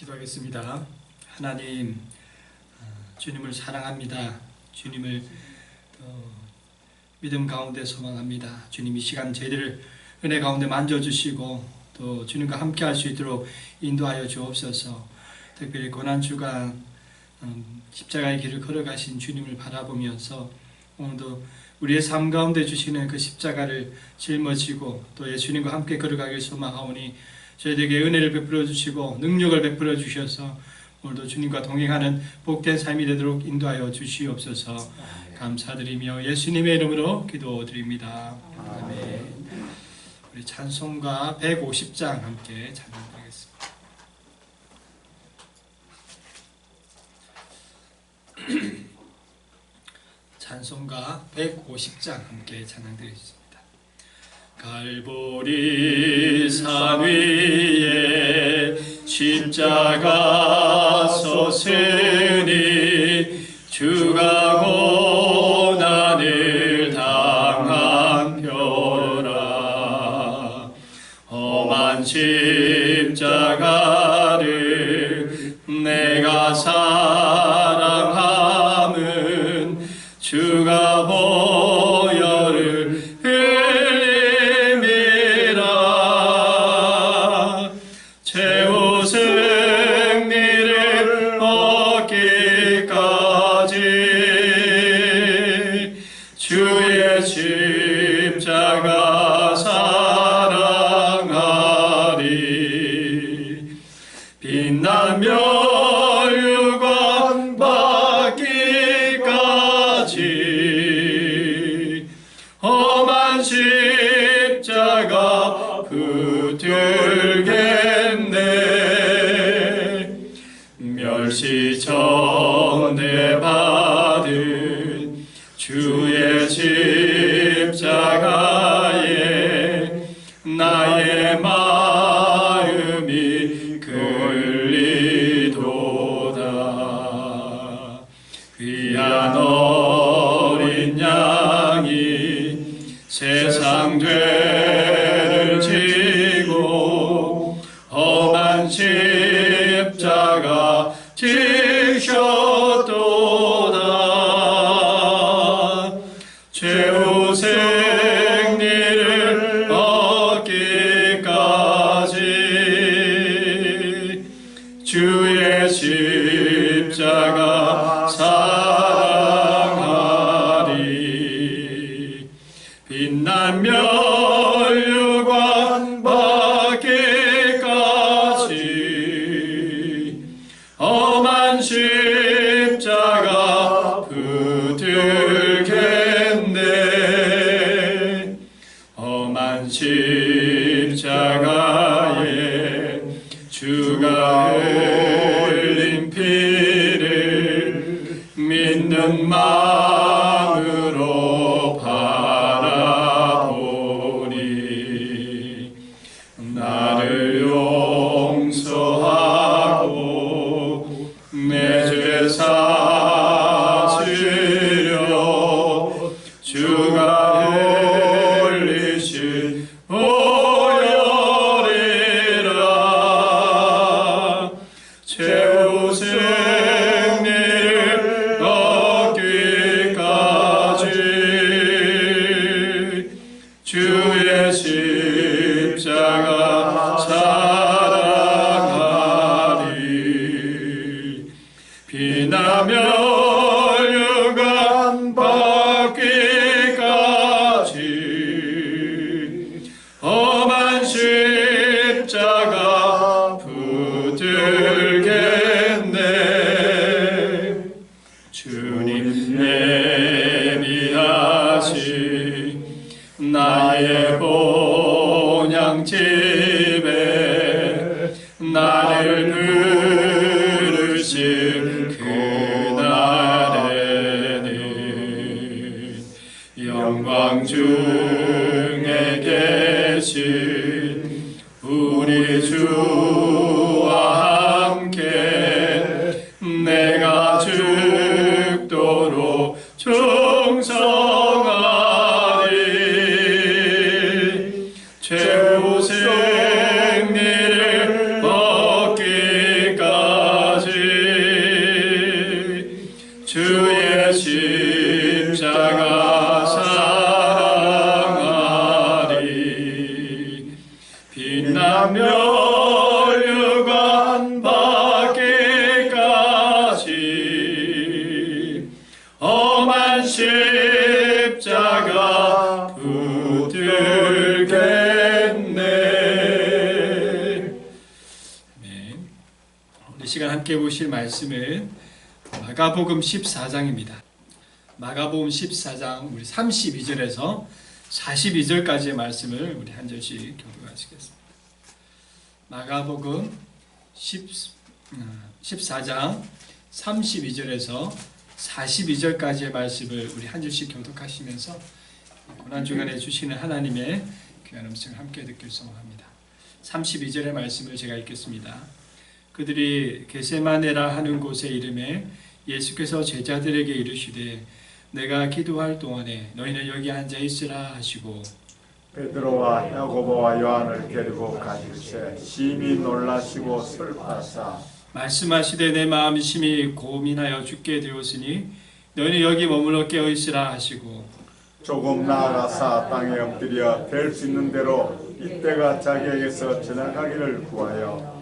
기도하겠습니다. 하나님, 주님을 사랑합니다. 주님을 믿음 가운데 소망합니다. 주님 이 시간 저희들을 은혜 가운데 만져주시고 또 주님과 함께 할 수 있도록 인도하여 주옵소서. 특별히 고난주간 십자가의 길을 걸어가신 주님을 바라보면서 오늘도 우리의 삶 가운데 주시는 그 십자가를 짊어지고 또 예수님과 함께 걸어가길 소망하오니 저희에게 은혜를 베풀어 주시고 능력을 베풀어 주셔서 오늘도 주님과 동행하는 복된 삶이 되도록 인도하여 주시옵소서. 감사드리며 예수님의 이름으로 기도드립니다. 아멘. 우리 찬송가 150장 함께 찬양드리겠습니다. 찬송가 150장 함께 찬양드리겠습니다. 갈보리 산 위에 십자가 섰으니 주가 고난을 당한 표라. 험한 십자가를 내가 사랑함은 주가 보혈을 흘림이라. 최후 승리를 얻기까지 주의 십자가 사랑하리. 빛나며 험한 십자가 붙들겠네. 멸시전대받은 주의 십자가에 나의 마음이 끌리도다. 귀한 어린 양이 세상 죄를 지고 험한 십자가 지셨도다. 최후 승리를 얻기까지 주의 십자가 사랑하리. 빛난 멸류관 받기까지 험한 십자가 붙들겠네. 험한 십자가에 주가 흘린 피를 믿는 마음으로 바라보니 나를 용서하고 내 죄 사시려 주가 흘리신 보혈이라. 최후 승리를 얻기까지 주의 십자가 사랑하리. 비나며 멸류관 받기까지 험한 십자가 붙들겠네. 주님 예비하신 나의 본향집에 나를 부르신 그날에는 영광 중에 계신 우리 주와 함께 내가 죽도록 충성하리. 최후 승리를 얻기까지 멸류관 받기까지 험한 십자가 붙들겠네. 네. 오늘 시간 함께 보실 말씀은 마가복음 14장입니다. 마가복음 14장 우리 32절에서 42절까지의 말씀을 우리 한 절씩 교독하시겠습니다. 마가복음 14장 32절에서 42절까지의 말씀을 우리 한 절씩 교독하시면서 고난주간에 주시는 하나님의 귀한 음성을 함께 듣길 소망합니다. 32절의 말씀을 제가 읽겠습니다. 그들이 겟세마네라 하는 곳에 이름에 예수께서 제자들에게 이르시되 내가 기도할 동안에 너희는 여기 앉아 있으라 하시고 베드로와 야고보와 요한을 데리고 가실새 심히 놀라시고 슬퍼하사 말씀하시되 내 마음이 심히 고민하여 죽게 되었으니 너희는 여기 머물러 깨어 있으라 하시고 조금 나아가사 땅에 엎드려 될 수 있는 대로 이때가 자기에게서 지나가기를 구하여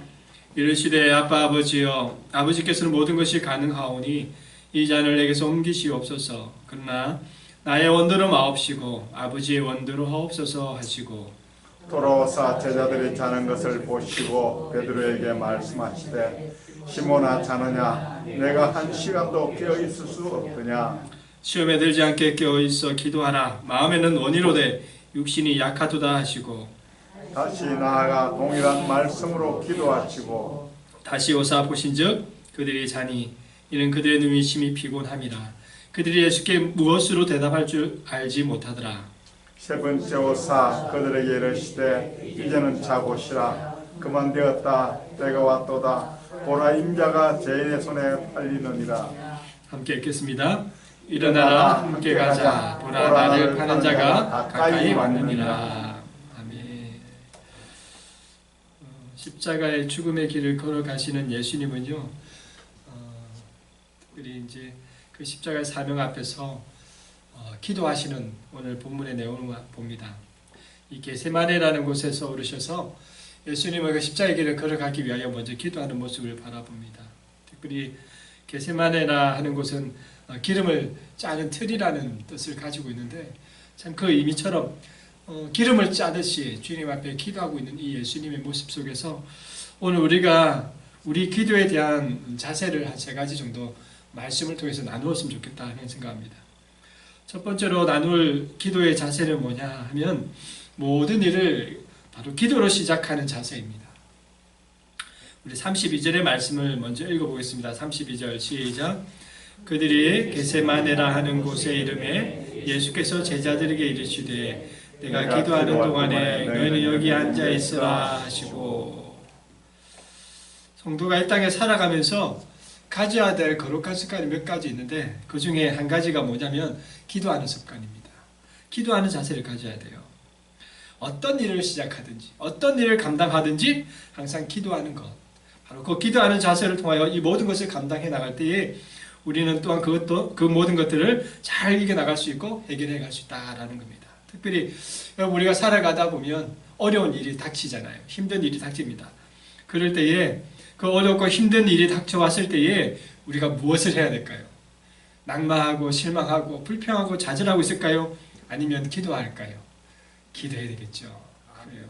이르시되 아빠 아버지여 아버지께서는 모든 것이 가능하오니 이 잔을 내게서 옮기시옵소서. 그러나 나의 원대로 마옵시고 아버지의 원대로 하옵소서 하시고 돌아오사 제자들이 자는 것을 보시고 베드로에게 말씀하시되 시몬아 자느냐 내가 한 시간도 깨어 있을 수 없느냐 시험에 들지 않게 깨어 있어 기도하라. 마음에는 원이로되 육신이 약하도다 하시고 다시 나아가 동일한 말씀으로 기도하시고 다시 오사 보신즉 그들이 자니 이는 그들의 눈이 심히 피곤함이라. 그들이 예수께 무엇으로 대답할 줄 알지 못하더라. 세 번째 오사 그들에게 이르시되 이제는 자고 쉬라. 그만 되었다. 때가 왔도다. 보라 임자가 죄인의 손에 팔리느니라. 함께 읽겠습니다. 일어나라 함께 가자. 보라 나를 파는 자가 가까이 왔느니라. 아멘. 십자가의 죽음의 길을 걸어가시는 예수님은요, 특별히 이제 그 십자가의 사명 앞에서 기도하시는 오늘 본문의 내용을 봅니다. 이 겟세마네라는 곳에서 오르셔서 예수님은 그 십자가의 길을 걸어가기 위하여 먼저 기도하는 모습을 바라봅니다. 특별히 겟세마네라 하는 곳은 기름을 짜는 틀이라는 뜻을 가지고 있는데 참 그 의미처럼 기름을 짜듯이 주님 앞에 기도하고 있는 이 예수님의 모습 속에서 오늘 우리가 우리 기도에 대한 자세를 한 세 가지 정도 말씀을 통해서 나누었으면 좋겠다 하는 생각합니다. 첫 번째로 나눌 기도의 자세는 뭐냐 하면 모든 일을 바로 기도로 시작하는 자세입니다. 우리 32절의 말씀을 먼저 읽어보겠습니다. 32절 시작. 그들이 겟세마네라 하는 곳의 이름에 예수께서 제자들에게 이르시되 내가 기도하는 동안에 너희는 여기 앉아 있으라 하시고 성도가 이 땅에 살아가면서 가져야 될 거룩한 습관이 몇 가지 있는데 그 중에 한 가지가 뭐냐면 기도하는 습관입니다. 기도하는 자세를 가져야 돼요. 어떤 일을 시작하든지 어떤 일을 감당하든지 항상 기도하는 것, 바로 그 기도하는 자세를 통하여 이 모든 것을 감당해 나갈 때에 우리는 또한 그 모든 것들을 잘 이겨나갈 수 있고 해결해 갈 수 있다라는 겁니다. 특별히 우리가 살아가다 보면 어려운 일이 닥치잖아요. 힘든 일이 닥칩니다. 그럴 때에 그 어렵고 힘든 일이 닥쳐왔을 때에 우리가 무엇을 해야 될까요? 낙마하고 실망하고 불평하고 좌절하고 있을까요? 아니면 기도할까요? 기도해야 되겠죠. 그래요.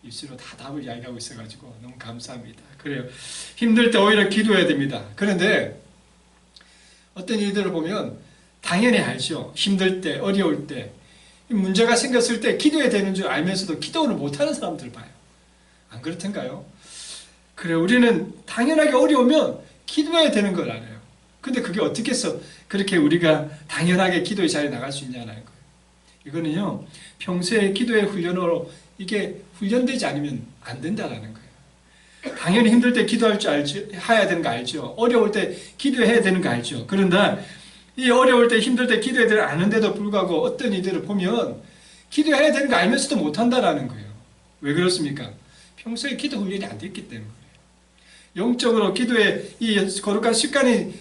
입술로 다 답을 이야기하고 있어가지고 너무 감사합니다. 그래요. 힘들 때 오히려 기도해야 됩니다. 그런데 어떤 일들을 보면 당연히 알죠. 힘들 때, 어려울 때, 문제가 생겼을 때 기도해야 되는 줄 알면서도 기도를 못하는 사람들 봐요. 안 그렇던가요? 그래, 우리는 당연하게 어려우면 기도해야 되는 걸 알아요. 근데 그게 어떻게 해서 그렇게 우리가 당연하게 기도의 자리에 나갈 수 있냐는 거예요. 이거는요, 평소에 기도의 훈련으로 이게 훈련되지 않으면 안 된다라는 거예요. 당연히 힘들 때 기도할 줄 알죠. 해야 되는 거 알죠. 어려울 때 기도해야 되는 거 알죠. 그런데 이 어려울 때 힘들 때 기도해야 되는 아는데도 불구하고 어떤 이들을 보면 기도해야 되는 거 알면서도 못한다라는 거예요. 왜 그렇습니까? 평소에 기도 훈련이 안 됐기 때문에. 영적으로 기도에 이 거룩한 습관이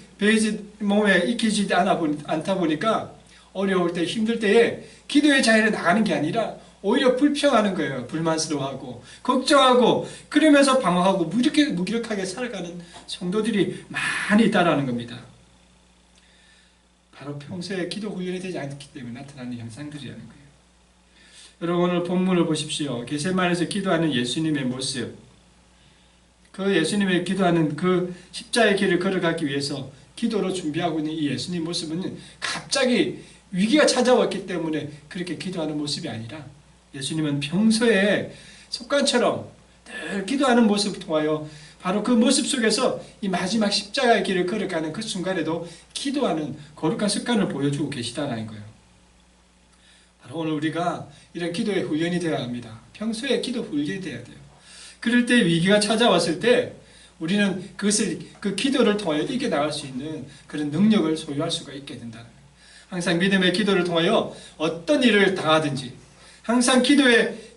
몸에 익히지 않다 보니까 어려울 때 힘들 때에 기도의 자리에 나가는 게 아니라 오히려 불평하는 거예요. 불만스러워하고 걱정하고 그러면서 방황하고 무기력하게 살아가는 성도들이 많이 있다라는 겁니다. 바로 평소에 기도 훈련이 되지 않기 때문에 나타나는 현상들이라는 거예요. 여러분 오늘 본문을 보십시오. 겟세마네에서 기도하는 예수님의 모습, 그 예수님의 기도하는 그 십자의 길을 걸어가기 위해서 기도로 준비하고 있는 이 예수님 모습은 갑자기 위기가 찾아왔기 때문에 그렇게 기도하는 모습이 아니라 예수님은 평소에 습관처럼 늘 기도하는 모습을 통하여 바로 그 모습 속에서 이 마지막 십자가의 길을 걸어가는 그 순간에도 기도하는 거룩한 습관을 보여주고 계시다는 거예요. 바로 오늘 우리가 이런 기도의 훈련이 되어야 합니다. 평소에 기도 훈련이 되어야 돼요. 그럴 때 위기가 찾아왔을 때 우리는 그 기도를 통하여 이겨나갈 수 있는 그런 능력을 소유할 수가 있게 된다는 거예요. 항상 믿음의 기도를 통하여 어떤 일을 당하든지 항상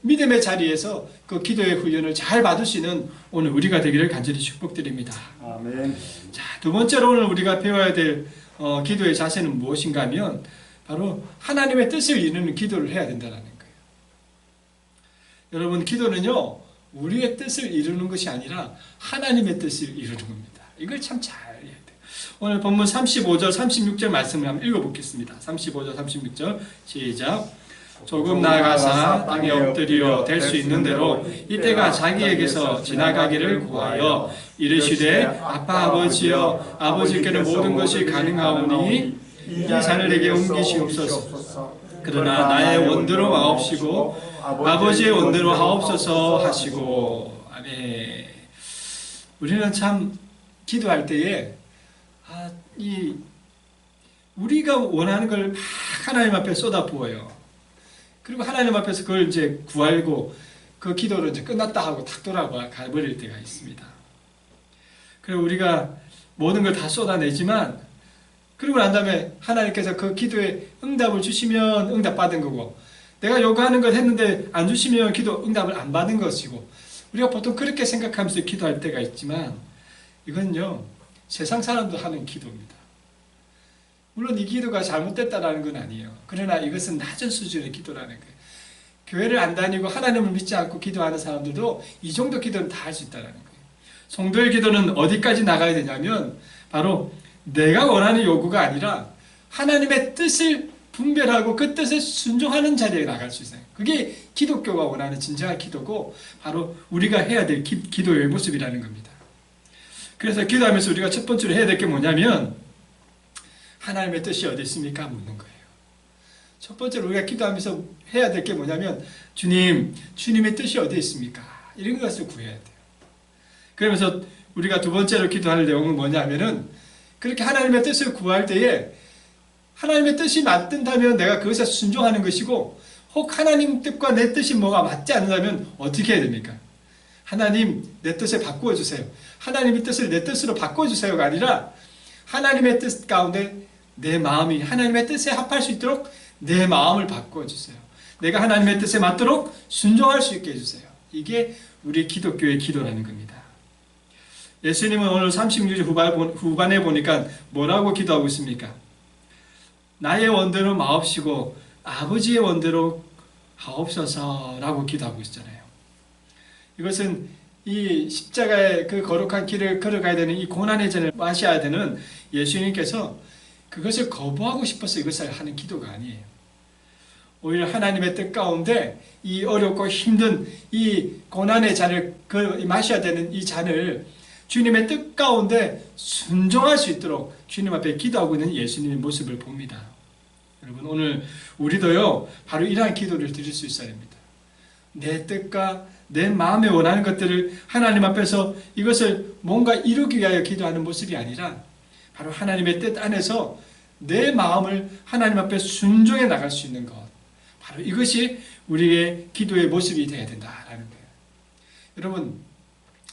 믿음의 자리에서 그 기도의 훈련을 잘 받을 수 있는 오늘 우리가 되기를 간절히 축복드립니다. 아멘. 자, 두 번째로 오늘 우리가 배워야 될 기도의 자세는 무엇인가 하면 바로 하나님의 뜻을 이루는 기도를 해야 된다는 거예요. 여러분 기도는요 우리의 뜻을 이루는 것이 아니라 하나님의 뜻을 이루는 겁니다. 이걸 참 잘 해야 돼요. 오늘 본문 35절 36절 말씀을 한번 읽어보겠습니다. 35절 36절 시작. 조금 나아가사 땅에 엎드려 될 수 있는 대로 이때가 자기에게서 지나가기를 구하여 이르시되 아빠 아버지여 아버지께는 모든 것이 가능하오니 이 산을 내게 옮기시옵소서. 그러나 나의 원대로 마옵시고 아버지의 원대로 하옵소서 하시고. 아멘. 우리는 참 기도할 때에 우리가 원하는 걸 막 하나님 앞에 쏟아부어요. 그리고 하나님 앞에서 그걸 이제 구하고 그 기도를 이제 끝났다 하고 탁 돌아가버릴 때가 있습니다. 그리고 우리가 모든 걸 다 쏟아내지만 그리고 난 다음에 하나님께서 그 기도에 응답을 주시면 응답 받은 거고 내가 요구하는 걸 했는데 안 주시면 기도 응답을 안 받은 것이고 우리가 보통 그렇게 생각하면서 기도할 때가 있지만 이건요 세상 사람도 하는 기도입니다. 물론 이 기도가 잘못됐다라는 건 아니에요. 그러나 이것은 낮은 수준의 기도라는 거예요. 교회를 안 다니고 하나님을 믿지 않고 기도하는 사람들도 이 정도 기도는 다 할 수 있다는 거예요. 성도의 기도는 어디까지 나가야 되냐면 바로 내가 원하는 요구가 아니라 하나님의 뜻을 분별하고 그 뜻에 순종하는 자리에 나갈 수 있어요. 그게 기독교가 원하는 진정한 기도고 바로 우리가 해야 될 기도의 모습이라는 겁니다. 그래서 기도하면서 우리가 첫 번째로 해야 될 게 뭐냐면 하나님의 뜻이 어디 있습니까? 묻는 거예요. 첫 번째로 우리가 기도하면서 해야 될 게 뭐냐면 주님의 뜻이 어디 있습니까? 이런 것을 구해야 돼요. 그러면서 우리가 두 번째로 기도할 내용은 뭐냐면은 그렇게 하나님의 뜻을 구할 때에 하나님의 뜻이 맞든다면 내가 그것에 순종하는 것이고 혹 하나님 뜻과 내 뜻이 뭐가 맞지 않는다면 어떻게 해야 됩니까? 하나님 내 뜻을 바꾸어 주세요. 하나님의 뜻을 내 뜻으로 바꿔 주세요가 아니라 하나님의 뜻 가운데 내 마음이 하나님의 뜻에 합할 수 있도록 내 마음을 바꿔 주세요. 내가 하나님의 뜻에 맞도록 순종할 수 있게 해주세요. 이게 우리 기독교의 기도라는 겁니다. 예수님은 오늘 36절 후반에 보니까 뭐라고 기도하고 있습니까? 나의 원대로 마옵시고 아버지의 원대로 하옵소서라고 기도하고 있잖아요. 이것은 이 십자가의 그 거룩한 길을 걸어가야 되는 이 고난의 잔을 마셔야 되는 예수님께서 그것을 거부하고 싶어서 이것을 하는 기도가 아니에요. 오히려 하나님의 뜻 가운데 이 어렵고 힘든 이 고난의 잔을 마셔야 되는 이 잔을 주님의 뜻 가운데 순종할 수 있도록 주님 앞에 기도하고 있는 예수님의 모습을 봅니다. 여러분 오늘 우리도요 바로 이러한 기도를 드릴 수 있어야 합니다. 내 뜻과 내 마음에 원하는 것들을 하나님 앞에서 이것을 뭔가 이루기 위하여 기도하는 모습이 아니라 바로 하나님의 뜻 안에서 내 마음을 하나님 앞에 순종해 나갈 수 있는 것, 바로 이것이 우리의 기도의 모습이 되어야 된다라는 거예요. 여러분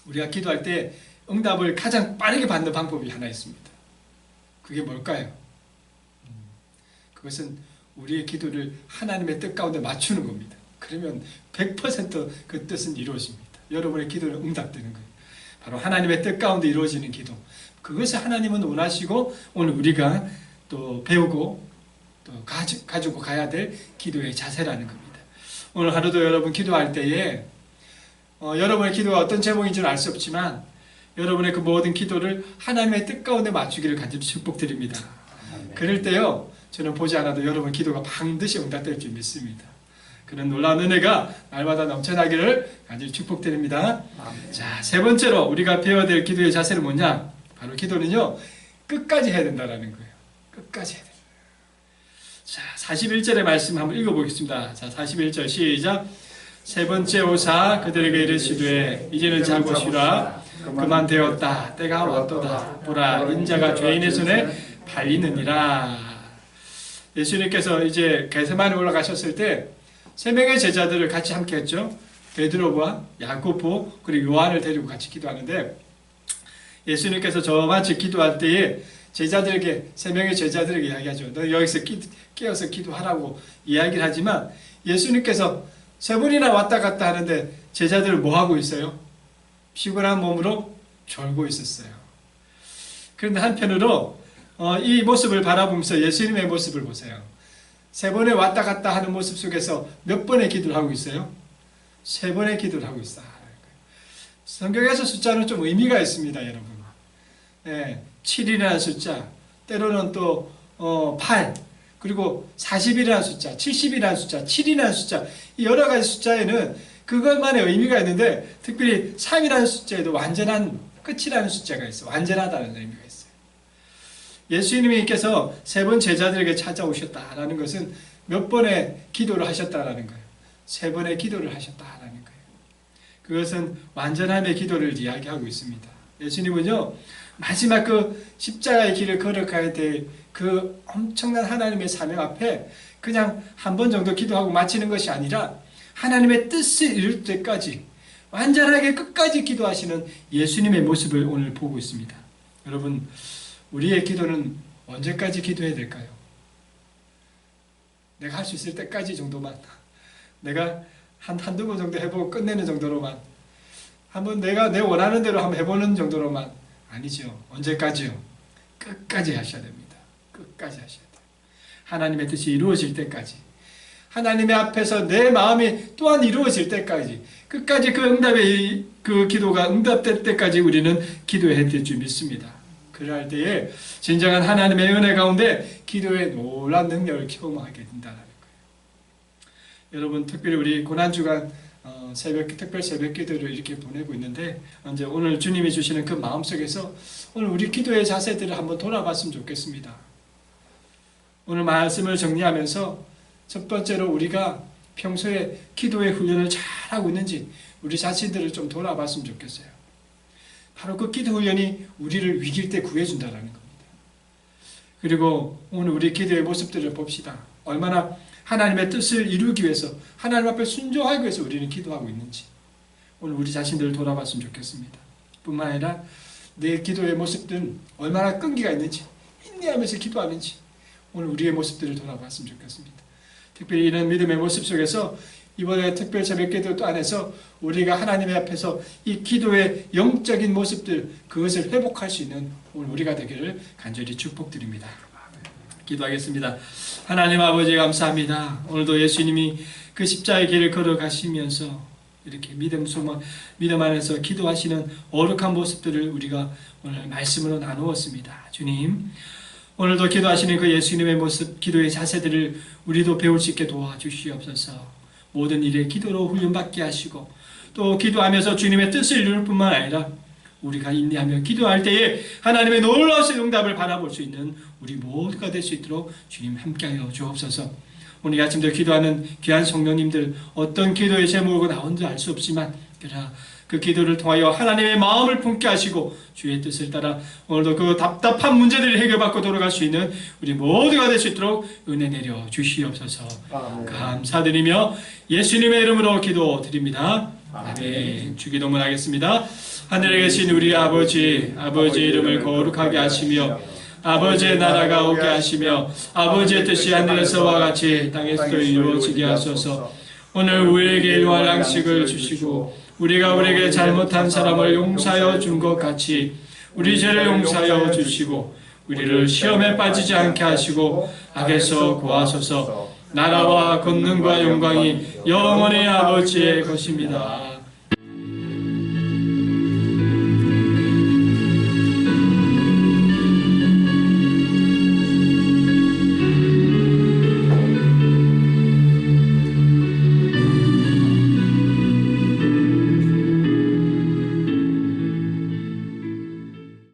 우리가 기도할 때 응답을 가장 빠르게 받는 방법이 하나 있습니다. 그게 뭘까요? 그것은 우리의 기도를 하나님의 뜻 가운데 맞추는 겁니다. 그러면 100% 그 뜻은 이루어집니다. 여러분의 기도는 응답되는 거예요. 바로 하나님의 뜻 가운데 이루어지는 기도. 그것을 하나님은 원하시고 오늘 우리가 또 배우고 또 가지고 가야 될 기도의 자세라는 겁니다. 오늘 하루도 여러분 기도할 때에 여러분의 기도가 어떤 제목인지는 알 수 없지만 여러분의 그 모든 기도를 하나님의 뜻 가운데 맞추기를 간절히 축복드립니다. 그럴 때요, 저는 보지 않아도 여러분 기도가 반드시 응답될 줄 믿습니다. 그런 놀라운 은혜가 날마다 넘쳐나기를 간절히 축복드립니다. 자, 세 번째로 우리가 배워야 될 기도의 자세는 뭐냐? 바로 기도는요, 끝까지 해야 된다는 거예요. 끝까지 해야 된다. 자, 41절의 말씀 한번 읽어보겠습니다. 자, 41절 시작. 세 번째 오사 그들에게 이르시되 이제는 자고 쉬라. 그만 되었다. 때가 왔도다. 보라, 인자가 죄인의 손에 팔리느니라. 예수님께서 이제 겟세마네 올라가셨을 때 세 명의 제자들을 같이 함께 했죠. 베드로와 야고보 그리고 요한을 데리고 같이 기도하는데, 예수님께서 저같이 기도할 때에 제자들에게, 세 명의 제자들에게 이야기하죠. 너 여기서 깨어서 기도하라고 이야기를 하지만 예수님께서 세 번이나 왔다 갔다 하는데 제자들을 뭐 하고 있어요? 피곤한 몸으로 졸고 있었어요. 그런데 한편으로 이 모습을 바라보면서 예수님의 모습을 보세요. 세 번에 왔다 갔다 하는 모습 속에서 몇 번의 기도를 하고 있어요? 세 번의 기도를 하고 있어요. 성경에서 숫자는 좀 의미가 있습니다, 여러분. 네, 7이라는 숫자, 때로는 또 8, 그리고 40이라는 숫자, 70이라는 숫자, 7이라는 숫자, 이 여러 가지 숫자에는 그것만의 의미가 있는데, 특별히 3이라는 숫자에도 완전한 끝이라는 숫자가 있어요. 완전하다는 의미가 있어요. 예수님께서 세 번 제자들에게 찾아오셨다라는 것은 몇 번의 기도를 하셨다라는 거예요. 세 번의 기도를 하셨다라는 거예요. 그것은 완전함의 기도를 이야기하고 있습니다. 예수님은요, 마지막 그 십자가의 길을 걸어갈 때 그 엄청난 하나님의 사명 앞에 그냥 한 번 정도 기도하고 마치는 것이 아니라 하나님의 뜻을 이룰 때까지 완전하게 끝까지 기도하시는 예수님의 모습을 오늘 보고 있습니다. 여러분, 우리의 기도는 언제까지 기도해야 될까요? 내가 할 수 있을 때까지 정도만, 내가 한두 번 정도 해보고 끝내는 정도로만, 한번 내가 내 원하는 대로 한번 해보는 정도로만, 아니죠. 언제까지요? 끝까지 하셔야 됩니다. 끝까지 하셔야 돼요. 하나님의 뜻이 이루어질 때까지, 하나님의 앞에서 내 마음이 또한 이루어질 때까지, 끝까지 그 응답의 그 기도가 응답될 때까지 우리는 기도해야 될 줄 믿습니다. 그럴 때에 진정한 하나님의 은혜 가운데 기도의 놀라운 능력을 경험하게 된다는 거예요. 여러분, 특별히 우리 고난주간 특별 새벽 기도를 이렇게 보내고 있는데, 이제 오늘 주님이 주시는 그 마음속에서 오늘 우리 기도의 자세들을 한번 돌아봤으면 좋겠습니다. 오늘 말씀을 정리하면서 첫 번째로 우리가 평소에 기도의 훈련을 잘하고 있는지 우리 자신들을 좀 돌아봤으면 좋겠어요. 바로 그 기도 훈련이 우리를 위기일 때 구해준다는 겁니다. 그리고 오늘 우리 기도의 모습들을 봅시다. 얼마나 하나님의 뜻을 이루기 위해서, 하나님 앞에 순종하기 위해서 우리는 기도하고 있는지 오늘 우리 자신들을 돌아봤으면 좋겠습니다. 뿐만 아니라 내 기도의 모습들은 얼마나 끈기가 있는지, 인내하면서 기도하는지 오늘 우리의 모습들을 돌아봤으면 좋겠습니다. 특별히 이런 믿음의 모습 속에서 이번에 특별 새벽 기도 안에서 우리가 하나님의 앞에서 이 기도의 영적인 모습들, 그것을 회복할 수 있는 오늘 우리가 되기를 간절히 축복드립니다. 기도하겠습니다. 하나님 아버지, 감사합니다. 오늘도 예수님이 그 십자가의 길을 걸어가시면서 이렇게 믿음 안에서 기도하시는 어룩한 모습들을 우리가 오늘 말씀으로 나누었습니다. 주님, 오늘도 기도하시는 그 예수님의 모습, 기도의 자세들을 우리도 배울 수 있게 도와주시옵소서. 모든 일에 기도로 훈련받게 하시고, 또 기도하면서 주님의 뜻을 이룰 뿐만 아니라 우리가 인내하며 기도할 때에 하나님의 놀라우신 응답을 바라볼 수 있는 우리 모두가 될 수 있도록 주님 함께하여 주옵소서. 오늘 아침도 기도하는 귀한 성도님들, 어떤 기도의 제목으로 나온지 알 수 없지만 그러나 그 기도를 통하여 하나님의 마음을 품게 하시고 주의 뜻을 따라 오늘도 그 답답한 문제들을 해결받고 돌아갈 수 있는 우리 모두가 될 수 있도록 은혜 내려 주시옵소서. 아멘. 감사드리며 예수님의 이름으로 기도드립니다. 아멘. 주기도문 하겠습니다. 하늘에 계신 우리 아버지, 아버지 이름을 거룩하게 하시며 아버지의 나라가 오게 하시며 아버지의 뜻이 하늘에서와 같이 땅에서도 이루어지게 하소서. 오늘 우리에게 일용할 양식을 주시고 우리가 우리에게 잘못한 사람을 용서하여 준 것 같이 우리 죄를 용서하여 주시고 우리를 시험에 빠지지 않게 하시고 악에서 구하소서. 나라와 권능과 영광이 영원히 아버지의 것입니다.